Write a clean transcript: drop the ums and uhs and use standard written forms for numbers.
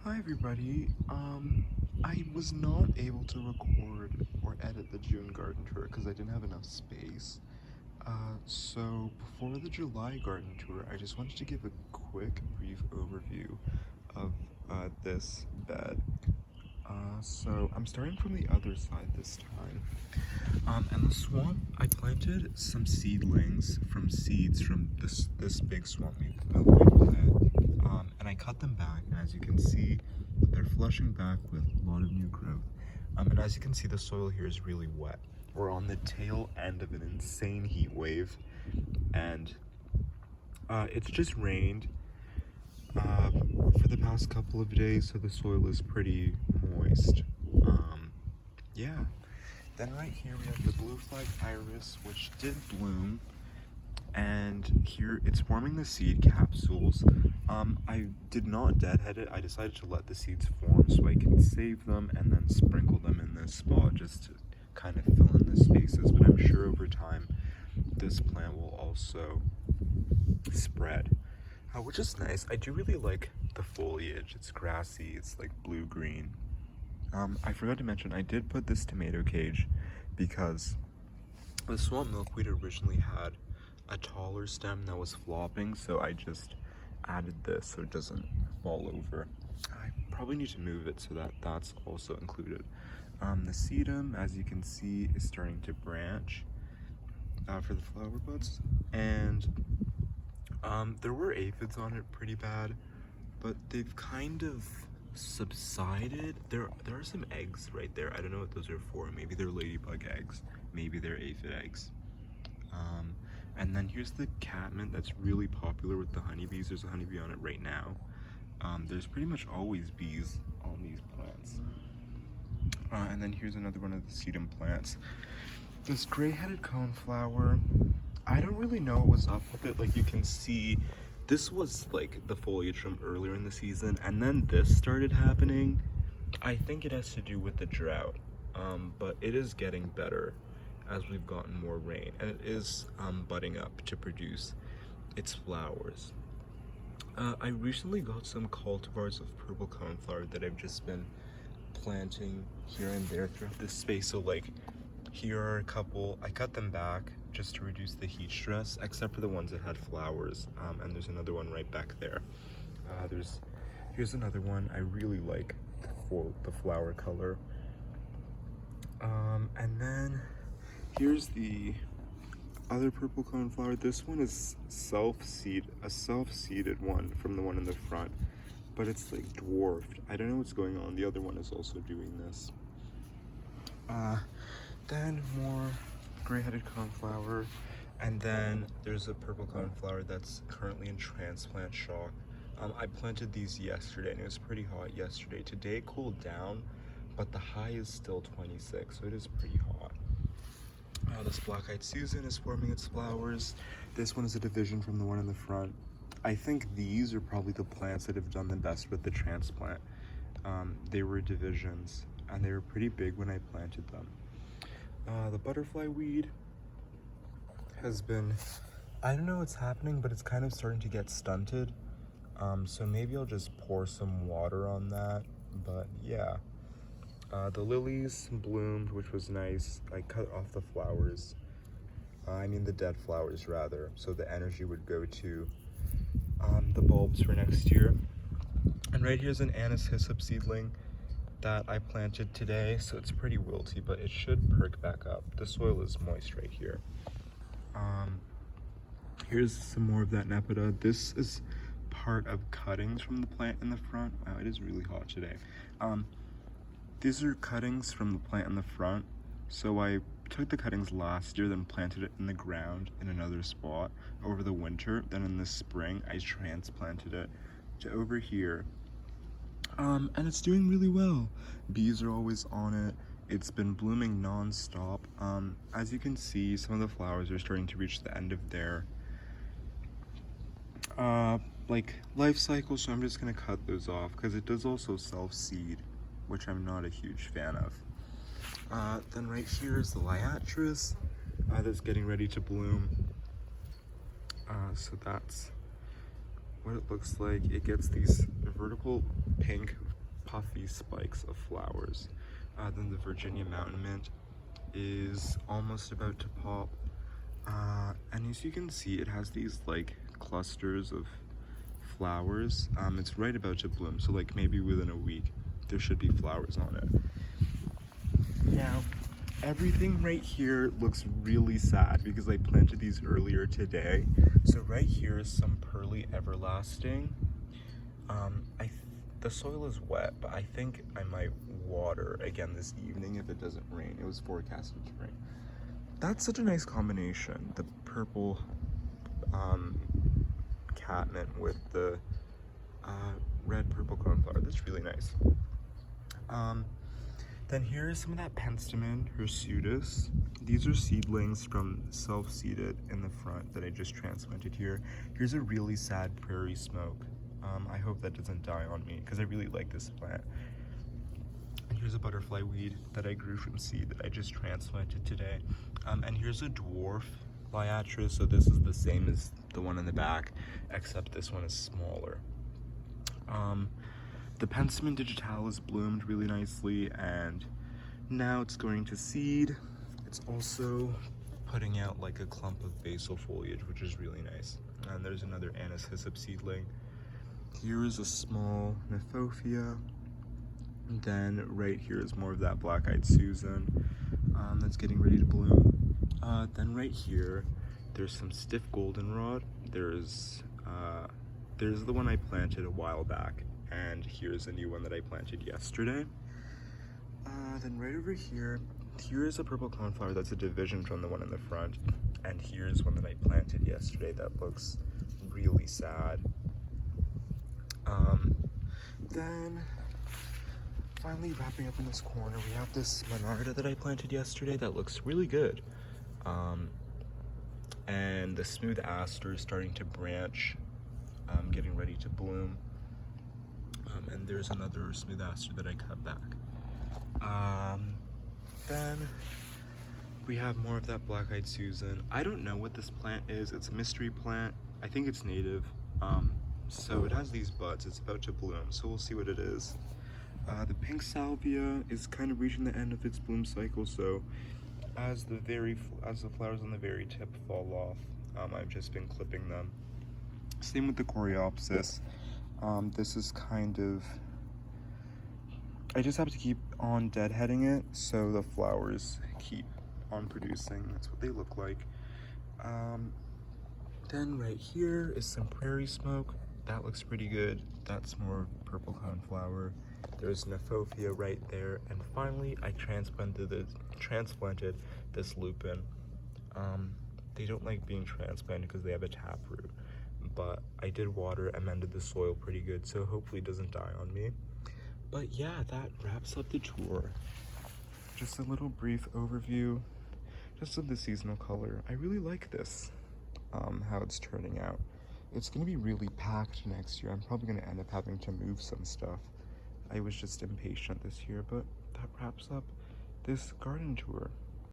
Hi everybody. I was not able to record or edit the June garden tour because I didn't have enough space. So before the July garden tour, I just wanted to give a quick, brief overview of this bed. So I'm starting from the other side this time. And the swamp, I planted some seedlings from seeds from this big swamp milkweed plant. And I cut them back, and as you can see, they're flushing back with a lot of new growth. And as you can see, the soil here is really wet. We're on the tail end of an insane heat wave, and it's just rained for the past couple of days, so the soil is pretty moist. Yeah. Then right here we have the blue flag iris, which did bloom, and here it's forming the seed capsules. I did not deadhead it. I decided to let the seeds form so I can save them and then sprinkle them in this spot just to kind of fill in the spaces, but I'm sure over time this plant will also spread, which is nice. I do really like the foliage. It's grassy, it's like blue-green. I forgot to mention, I did put this tomato cage because the swamp milkweed originally had a taller stem that was flopping, so I just added this so it doesn't fall over. I probably need to move it so that that's also included. The sedum, as you can see, is starting to branch for the flower buds, and there were aphids on it pretty bad, but they've kind of subsided. There are some eggs right there. I don't know what those are for. Maybe they're ladybug eggs, maybe they're aphid eggs. And then here's the catmint that's really popular with the honeybees. There's a honeybee on it right now. There's pretty much always bees on these plants. And then here's another one of the sedum plants. This gray-headed coneflower, I don't really know what was up with it. Like, you can see, this was like the foliage from earlier in the season, and then this started happening. I think it has to do with the drought, but it is getting better as we've gotten more rain, and it is budding up to produce its flowers. I recently got some cultivars of purple coneflower that I've just been planting here and there throughout this space. So like, here are a couple. I cut them back just to reduce the heat stress, except for the ones that had flowers. And there's another one right back there. Here's another one. I really like the flower color. And then here's the other purple coneflower. This one is a self-seeded one from the one in the front, but it's like dwarfed. I don't know what's going on. The other one is also doing this. Then more gray-headed coneflower, and then there's a purple coneflower that's currently in transplant shock. I planted these yesterday, and it was pretty hot yesterday. Today it cooled down, but the high is still 26, so it is pretty hot. This black-eyed Susan is forming its flowers. This one is a division from the one in the front. I think these are probably the plants that have done the best with the transplant. They were divisions, and they were pretty big when I planted them. The butterfly weed has been, I don't know what's happening, but it's kind of starting to get stunted. So maybe I'll just pour some water on that, but yeah. The lilies bloomed, which was nice. I cut off the flowers. The dead flowers rather, so the energy would go to the bulbs for next year. And right here's an anise hyssop seedling that I planted today, so it's pretty wilty, but it should perk back up. The soil is moist right here. Here's some more of that nepeta. This is part of cuttings from the plant in the front. Wow, it is really hot today. These are cuttings from the plant in the front. So I took the cuttings last year, then planted it in the ground in another spot over the winter. Then in the spring, I transplanted it to over here. And it's doing really well. Bees are always on it. It's been blooming non-stop. As you can see, some of the flowers are starting to reach the end of their life cycle, so I'm just gonna cut those off because it does also self-seed, which I'm not a huge fan of. Then right here is the liatris that's getting ready to bloom. So that's what it looks like. It gets these vertical pink puffy spikes of flowers. Then the Virginia Mountain Mint is almost about to pop. And as you can see, it has these like clusters of flowers. It's right about to bloom, so like maybe within a week there should be flowers on it. Now, everything right here looks really sad because I planted these earlier today. So right here is some Pearly Everlasting. The soil is wet, but I think I might water again this evening if it doesn't rain. It was forecasted to rain. That's such a nice combination. The purple catmint with the red purple coneflower. That's really nice. Then here is some of that penstemon hirsutus. These are seedlings from self-seeded in the front that I just transplanted here. Here's a really sad prairie smoke. I hope that doesn't die on me because I really like this plant. And here's a butterfly weed that I grew from seed that I just transplanted today. And here's a dwarf liatris, so this is the same as the one in the back, except this one is smaller. The penstemon digitalis bloomed really nicely, and now it's going to seed. It's also putting out like a clump of basal foliage, which is really nice. And there's another anise hyssop seedling. Here is a small Gnathophyia. And then right here is more of that black-eyed Susan that's getting ready to bloom. Then right here, there's some stiff goldenrod. There's the one I planted a while back, and here's a new one that I planted yesterday. Then right over here, here's a purple coneflower that's a division from the one in the front, and here's one that I planted yesterday that looks really sad. Then finally wrapping up in this corner, we have this Monarda that I planted yesterday that looks really good. And the smooth aster is starting to branch, getting ready to bloom. And there's another smooth aster that I cut back. Then we have more of that black-eyed Susan. I don't know what this plant is. It's a mystery plant. I think it's native. So it has these buds. It's about to bloom, so we'll see what it is. The pink salvia is kind of reaching the end of its bloom cycle, so as the flowers on the very tip fall off, I've just been clipping them. Same with the coreopsis. This is kind of, I just have to keep on deadheading it so the flowers keep on producing. That's what they look like. Then right here is some prairie smoke. That looks pretty good. That's more purple coneflower. There's Gnathophyia right there. And finally, I transplanted this lupin. They don't like being transplanted because they have a taproot. But I did water, amended the soil pretty good, so hopefully it doesn't die on me. But yeah, that wraps up the tour. Just a little brief overview just of the seasonal color. I really like this, how it's turning out. It's gonna be really packed next year. I'm probably gonna end up having to move some stuff. I was just impatient this year, but that wraps up this garden tour.